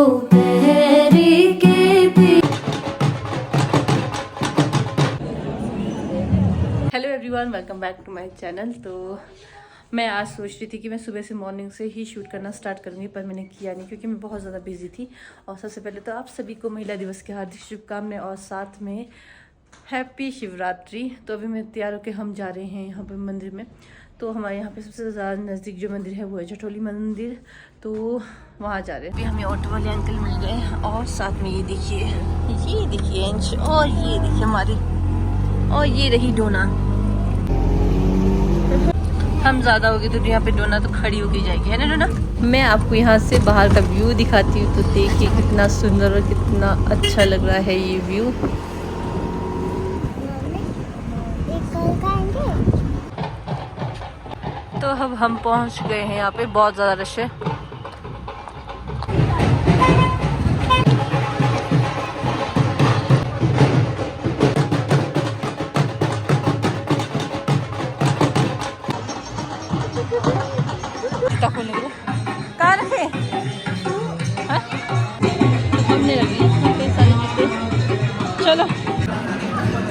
दोपहरी के भी। Hello everyone, welcome back to my channel. तो मैं आज सोच रही थी कि मैं सुबह से मॉर्निंग से ही शूट करना स्टार्ट करूँगी, पर मैंने किया नहीं क्योंकि मैं बहुत ज़्यादा बिजी थी। और सबसे पहले तो आप सभी को महिला दिवस की हार्दिक शुभकामनाएं और साथ में हैप्पी शिवरात्रि। तो अभी मैं तैयार होकर हम जा रहे हैं यहाँ पर मंदिर में। तो हमारे यहाँ पे सबसे ज़्यादा नज़दीक जो मंदिर है वो है जटोली मंदिर, तो वहाँ जा रहे हैं। अभी हमें ऑटो वाले अंकल मिल गए और साथ में ये देखिए अंश, और ये देखिए हमारे, और ये रही डोना। हम ज़्यादा हो गए तो यहाँ पे डोना तो खड़ी होके जाएगी, है ना डोना। मैं आपको यहाँ से बाहर का व्यू दिखाती हूँ, तो देखिए कितना सुंदर और कितना अच्छा लग रहा है ये व्यू। तो अब हम पहुँच गए हैं, यहाँ पे बहुत ज़्यादा रश है। कहाँ रखे हमने रखी सारी चीज़ें। चलो,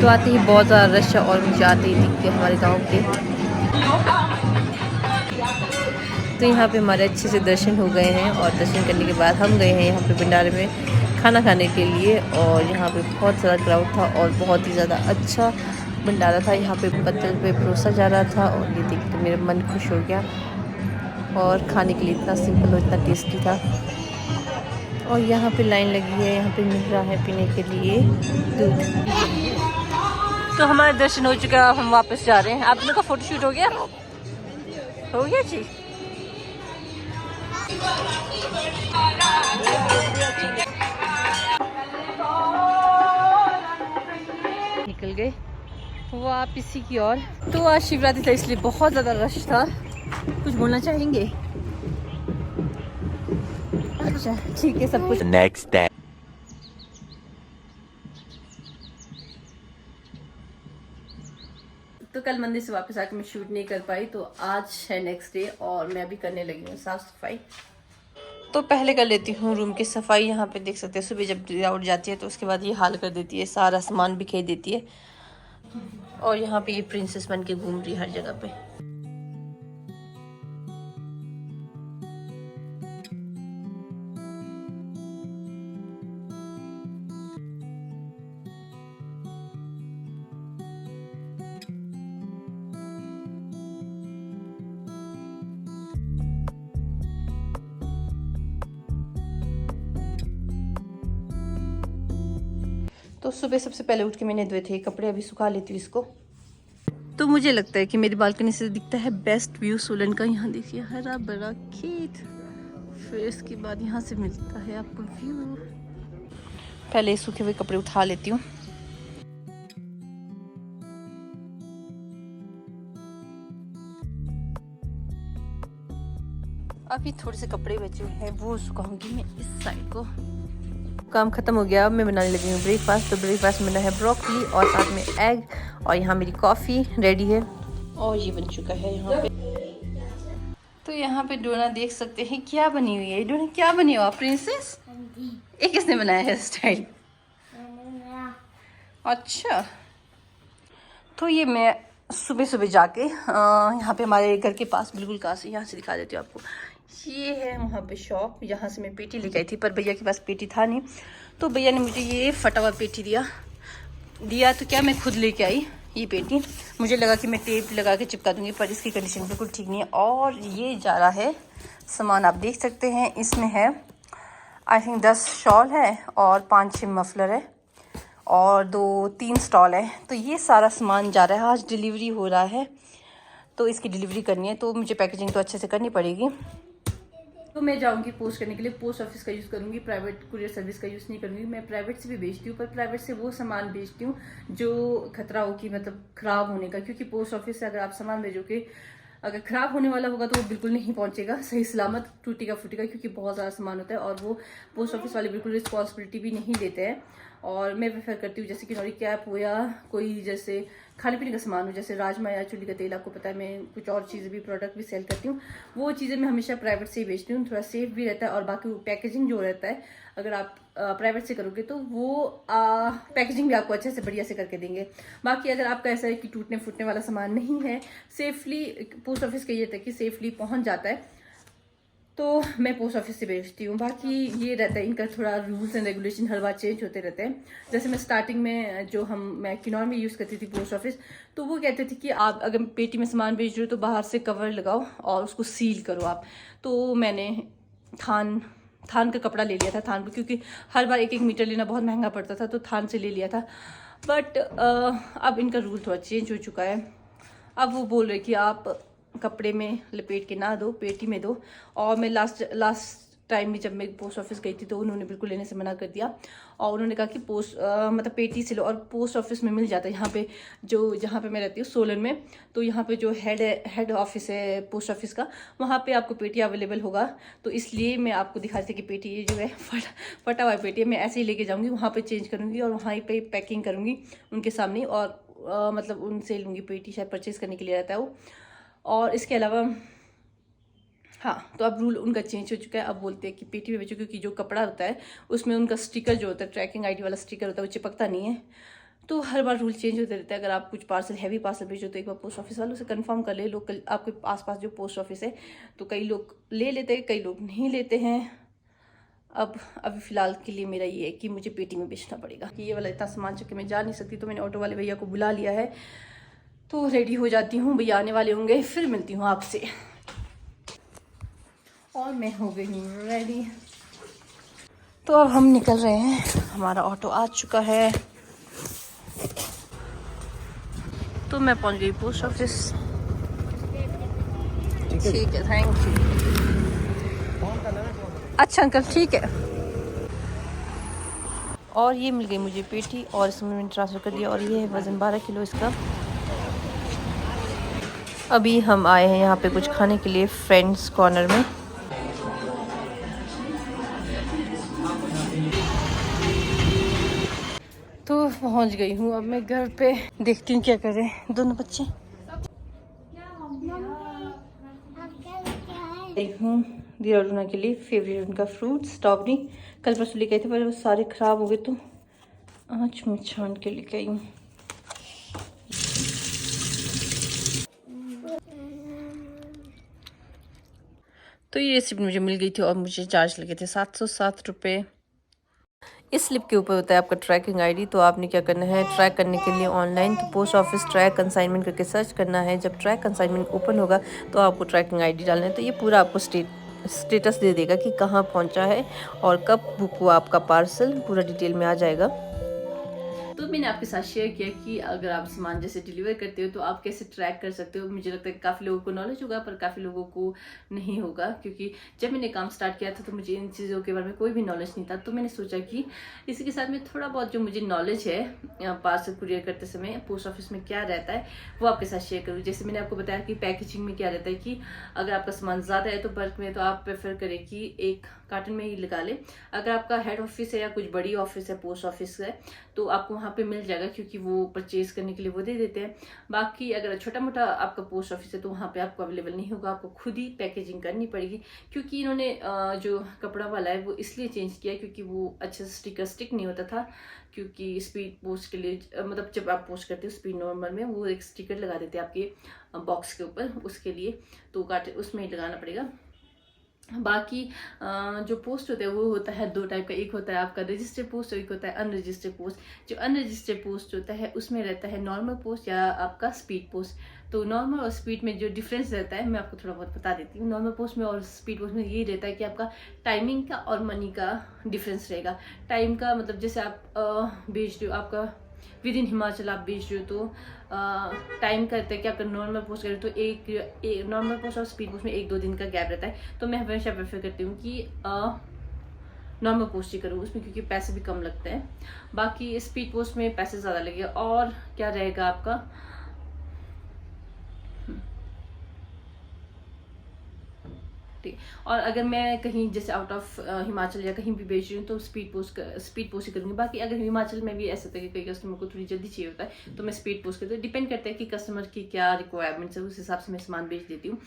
तो आते ही बहुत ज़्यादा रश है और मुझे आते ही दिखते हमारे गांव के। तो यहाँ पे हमारे अच्छे से दर्शन हो गए हैं और दर्शन करने के बाद हम गए हैं यहाँ पे भंडारे में खाना खाने के लिए। और यहाँ पे बहुत ज़्यादा क्राउड था और बहुत ही ज़्यादा अच्छा भंडारा था। यहाँ पे पत्तल पे परोसा जा रहा था और ये देख के मेरा मन खुश हो गया। और खाने के लिए इतना सिंपल और इतना टेस्टी था। और यहाँ पे लाइन लगी है, यहाँ पे मिल रहा है पीने के लिए दूध। तो हमारा दर्शन हो चुका है, हम वापस जा रहे हैं। आप लोगों का फोटोशूट हो गया जी। निकल गए वापस की ओर। तो आज शिवरात्रि था इसलिए बहुत ज़्यादा रश था। कुछ बोलना चाहेंगे? अच्छा ठीक है, सब कुछ नेक्स्ट डे। तो कल मंदिर से वापस आकर मैं शूट नहीं कर पाई, तो आज है नेक्स्ट डे और मैं अभी करने लगी हूँ साफ सफाई। तो पहले कर लेती हूँ रूम की सफाई। यहाँ पे देख सकते हैं सुबह जब दिया उठ जाती है तो उसके बाद ये हाल कर देती है, सारा सामान बिखेर देती है। और यहाँ पे ये प्रिंसेस बन के घूम रही है हर जगह पे। तो सुबह सबसे पहले उठ के मैंने धोए थे कपड़े, अभी सुखा लेती हूँ इसको। तो मुझे लगता है कि मेरी बालकनी से दिखता है बेस्ट व्यू सोलन का। यहाँ देखिए हरा भरा खेत, फिर इसके बाद यहाँ से मिलता है आपको व्यू। पहले सूखे हुए कपड़े उठा लेती हूँ। अभी थोड़े से कपड़े बचे हुए हैं, वो सुखाऊंगी मैं इस साइड को। काम खत्म हो गया, अब मैं बनाने लगी हूँ ब्रेकफास्ट। तो ब्रेकफास्ट में बना है ब्रोकली और साथ में एग, और यहाँ मेरी कॉफ़ी रेडी है और ये बन चुका है यहाँ पे। तो यहाँ पे डोना देख सकते हैं क्या बनी हुई है। डोना क्या बनी हो आप प्रिंसेस? ये किसने बनाया है स्टाइल? अच्छा, तो ये मैं सुबह सुबह जाके यहाँ पे हमारे घर के पास बिल्कुल पास, यहाँ से दिखा देती हूँ आपको। ये है वहाँ पे शॉप, यहाँ से मैं पेटी लेके आई थी, पर भैया के पास पेटी था नहीं, तो भैया ने मुझे ये फटा हुआ पेटी दिया तो क्या मैं खुद लेके आई ये पेटी। मुझे लगा कि मैं टेप लगा के चिपका दूंगी, पर इसकी कंडीशन बिल्कुल ठीक नहीं है। और ये जा रहा है सामान, आप देख सकते हैं इसमें है आई थिंक 10 शॉल है और 5-6 मफलर है और 2-3 स्टॉल है। तो ये सारा सामान जा रहा है, आज डिलीवरी हो रहा है तो इसकी डिलीवरी करनी है, तो मुझे पैकेजिंग तो अच्छे से करनी पड़ेगी। तो मैं जाऊंगी पोस्ट करने के लिए, पोस्ट ऑफिस का यूज़ करूंगी, प्राइवेट कुरियर सर्विस का यूज़ नहीं करूंगी। मैं प्राइवेट से भी बेचती हूँ, पर प्राइवेट से वो सामान बेचती हूँ जो खतरा हो कि मतलब ख़राब होने का, क्योंकि पोस्ट ऑफिस से अगर आप सामान भेजोगे, अगर ख़राब होने वाला होगा तो वो बिल्कुल नहीं पहुंचेगा सही सलामत, टूटेगा फूटेगा, क्योंकि बहुत ज़्यादा सामान होता है। और वो पोस्ट ऑफिस वाले बिल्कुल रिस्पॉन्सिबिलिटी भी नहीं लेते हैं। और मैं प्रेफर करती हूँ जैसे कि नॉरी कैप हो या कोई जैसे खाने पीने का सामान हो, जैसे राजमा या चुल्ली का तेल, आपको पता है मैं कुछ और चीज़ें भी प्रोडक्ट भी सेल करती हूँ, वो चीज़ें मैं हमेशा प्राइवेट से ही बेचती हूँ, थोड़ा सेफ भी रहता है। और बाकी पैकेजिंग जो रहता है अगर आप प्राइवेट से करोगे तो वो पैकेजिंग भी आपको अच्छे से बढ़िया से करके देंगे। बाकी अगर आपका ऐसा है कि टूटने फूटने वाला सामान नहीं है, सेफली पोस्ट ऑफिस का ये रहता है कि सेफली पहुँच जाता है, तो मैं पोस्ट ऑफिस से भेजती हूँ। बाकी ये रहता है इनका थोड़ा rules and regulation her bar change होते रहते हैं। जैसे मैं स्टार्टिंग में जो मैं किन्नौर में यूज़ करती थी पोस्ट ऑफिस, तो वो कहते थे कि आप अगर पेटी में सामान भेज रहे हो तो बाहर से कवर लगाओ और उसको सील करो आप। तो मैंने थान का कपड़ा ले लिया था, थान पर, क्योंकि हर बार 1-1 मीटर लेना बहुत महंगा पड़ता था, तो थान से ले लिया था। बट अब इनका रूल थोड़ा चेंज हो चुका है। अब वो बोल रहे कि आप कपड़े में लपेट के ना दो, पेटी में दो। और मैं लास्ट टाइम में जब मैं पोस्ट ऑफिस गई थी तो उन्होंने बिल्कुल लेने से मना कर दिया, और उन्होंने कहा कि मतलब पेटी से लो। और पोस्ट ऑफिस में मिल जाता है, यहाँ पे जहाँ पे मैं रहती हूँ सोलन में, तो यहाँ पे जो हेड ऑफिस है पोस्ट ऑफिस का, वहाँ पे आपको पेटी अवेलेबल होगा। तो इसलिए मैं आपको दिखा रही थी कि पेटी ये जो है फटा हुआ पेटी है, मैं ऐसे ही लेके जाऊँगी, वहाँ पर चेंज करूँगी और वहाँ पे पैकिंग करूँगी उनके सामने, और मतलब उनसे लूँगी पेटी, शायद परचेज करने के लिए रहता है वो। और इसके अलावा हाँ, तो अब रूल उनका चेंज हो चुका है। अब बोलते हैं कि पेटी में बेचो, क्योंकि जो कपड़ा होता है उसमें उनका स्टिकर जो होता है, ट्रैकिंग आईडी वाला स्टिकर होता है, वो चिपकता नहीं है। तो हर बार रूल चेंज होते रहता है। अगर आप कुछ पार्सल, हैवी पार्सल भेजो तो एक बार पोस्ट ऑफिस वालों से कंफर्म कर ले। लोकल आपके आसपास जो पोस्ट ऑफिस है, तो कई लोग ले लेते हैं, कई लोग नहीं लेते हैं। अब अभी फ़िलहाल के लिए मेरा ये है कि मुझे पेटी में बेचना पड़ेगा, कि ये वाला इतना सामान चुके मैं जा नहीं सकती। तो मैंने ऑटो वाले भैया को बुला लिया है, तो रेडी हो जाती हूँ, भैया आने वाले होंगे, फिर मिलती हूँ आपसे। और मैं हो गई हूँ रेडी, तो अब हम निकल रहे हैं। हमारा ऑटो आ चुका है, तो मैं पहुँच गई पोस्ट ऑफिस। ठीक है, थैंक यू। अच्छा अंकल, ठीक है। और ये मिल गई मुझे पेटी, और इसमें मैंने ट्रांसफ़र कर दिया, और ये है वज़न 12 किलो इसका। अभी हम आए हैं यहाँ पे कुछ खाने के लिए, फ्रेंड्स कॉर्नर में। तो पहुँच गई हूँ अब मैं घर पे, देखती हूँ क्या करें दोनों बच्चे। हूँ दिया के लिए फेवरेट उनका फ्रूट स्ट्रॉबेरी, कल परसों लेके आए थे पर वो सारे ख़राब हो गए, तो आज मैं छान के लेके आई हूँ। तो ये रेसिपी मुझे मिल गई थी और मुझे चार्ज लगे थे 707 रुपये। इस स्लिप के ऊपर होता है आपका ट्रैकिंग आईडी। तो आपने क्या करना है, ट्रैक करने के लिए ऑनलाइन तो पोस्ट ऑफिस ट्रैक कंसाइनमेंट करके सर्च करना है। जब ट्रैक कंसाइनमेंट ओपन होगा तो आपको ट्रैकिंग आईडी डालना है, तो ये पूरा आपको स्टेटस दे देगा कि कहाँ पहुँचा है और कब बुक हुआ आपका पार्सल, पूरा डिटेल में आ जाएगा। तो मैंने आपके साथ शेयर किया कि अगर आप सामान जैसे डिलीवर करते हो तो आप कैसे ट्रैक कर सकते हो। मुझे लगता है कि काफ़ी लोगों को नॉलेज होगा, पर काफ़ी लोगों को नहीं होगा, क्योंकि जब मैंने काम स्टार्ट किया था तो मुझे इन चीज़ों के बारे में कोई भी नॉलेज नहीं था। तो मैंने सोचा कि इसी के साथ में थोड़ा बहुत जो मुझे नॉलेज है पार्सल कुरियर करते समय पोस्ट ऑफिस में क्या रहता है वो आपके साथ शेयर करूँ। जैसे मैंने आपको बताया कि पैकेजिंग में क्या रहता है कि अगर आपका सामान ज़्यादा है तो बल्क में तो आप प्रेफर करें कि एक कार्टन में ही लगा ले। अगर आपका हेड ऑफिस है या कुछ बड़ी ऑफिस है, पोस्ट ऑफिस है, तो आपको वहाँ पे मिल जाएगा, क्योंकि वो परचेज करने के लिए वो दे देते हैं। बाकी अगर छोटा मोटा आपका पोस्ट ऑफिस है तो वहाँ पे आपको अवेलेबल नहीं होगा, आपको खुद ही पैकेजिंग करनी पड़ेगी। क्योंकि इन्होंने जो कपड़ा वाला है वो इसलिए चेंज किया क्योंकि वो अच्छे से स्टिकर स्टिक नहीं होता था। क्योंकि स्पीड पोस्ट के लिए मतलब जब आप पोस्ट करते हो स्पीड नॉर्मल में, वो एक स्टिकर लगा देते हैं आपके बॉक्स के ऊपर, उसके लिए तो उसमें ही लगाना पड़ेगा। बाकी जो पोस्ट होता है वो होता है 2 टाइप का, एक होता है आपका रजिस्टर्ड पोस्ट और एक होता है अनरजिस्टर्ड पोस्ट। जो अनरजिस्टर्ड पोस्ट होता है उसमें रहता है नॉर्मल पोस्ट या आपका स्पीड पोस्ट। तो नॉर्मल और स्पीड में जो डिफरेंस रहता है मैं आपको थोड़ा बहुत बता देती हूँ। नॉर्मल पोस्ट में और स्पीड पोस्ट में ये रहता है कि आपका टाइमिंग का और मनी का डिफरेंस रहेगा। टाइम का मतलब जैसे आप भेज रहे हो, आपका विद इन हिमाचल आप भेज रहे हो तो टाइम करते हैं कि आपका नॉर्मल पोस्ट करें तो एक नॉर्मल पोस्ट और स्पीड पोस्ट में 1-2 दिन का गैप रहता है। तो मैं हमेशा प्रेफर करती हूँ कि नॉर्मल पोस्ट ही करूँ उसमें, क्योंकि पैसे भी कम लगते हैं। बाकी स्पीड पोस्ट में पैसे ज़्यादा लगेगा। और क्या रहेगा आपका, ठीक, और अगर मैं कहीं जैसे आउट ऑफ हिमाचल या कहीं भी भेज रही हूँ तो स्पीड पोस्ट ही करूँगी। बाकी अगर हिमाचल में भी ऐसा होता है कि कई कस्टमर को थोड़ी जल्दी चाहिए होता है तो मैं स्पीड पोस्ट करती हूँ। डिपेंड करता है कि कस्टमर की क्या रिक्वायरमेंट्स है, उस हिसाब से मैं सामान भेज देती हूँ।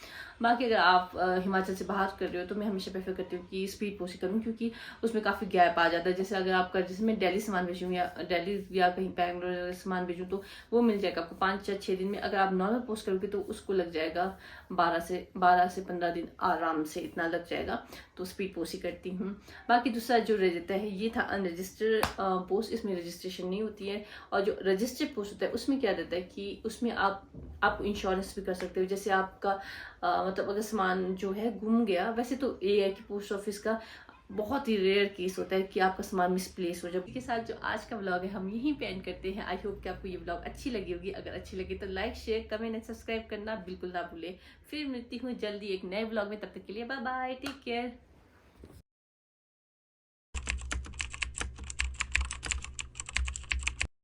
बाकी अगर आप हिमाचल से बाहर कर रहे हो तो मैं हमेशा प्रेफर करती हूँ कि स्पीड पोस्ट ही करूँ, क्योंकि उसमें काफ़ी गैप आ जाता है। जैसे अगर आपका जैसे मैं दिल्ली सामान भेजूँ या दिल्ली या कहीं बैंगलोर सामान भेजूँ तो वो मिल जाएगा आपको 5 या 6 दिन में। अगर आप नॉर्मल पोस्ट करोगे तो उसको लग जाएगा 12 से 15 दिन आराम से, इतना लग जाएगा। तो स्पीड पोस्ट ही करती हूँ। बाकी दूसरा जो रहता है ये था अनरजिस्टर्ड पोस्ट, इसमें रजिस्ट्रेशन नहीं होती है। और जो रजिस्टर्ड पोस्ट होता है उसमें क्या रहता है कि उसमें आप इंश्योरेंस भी कर सकते हो। जैसे आपका मतलब अगर सामान जो है गुम गया, वैसे तो ये है कि पोस्ट ऑफिस का बहुत ही रेयर केस होता है कि आपका सामान मिसप्लेस हो जाए। इसके साथ जो आज का व्लॉग है हम यहीं पे एंड करते हैं। आई होप कि आपको ये व्लॉग अच्छी लगी होगी। अगर अच्छी लगी तो like, share, comment and subscribe करना बिल्कुल ना भूले। फिर मिलती हूँ जल्दी एक नए व्लॉग में, तब तक के लिए बाय बाय, टेक केयर।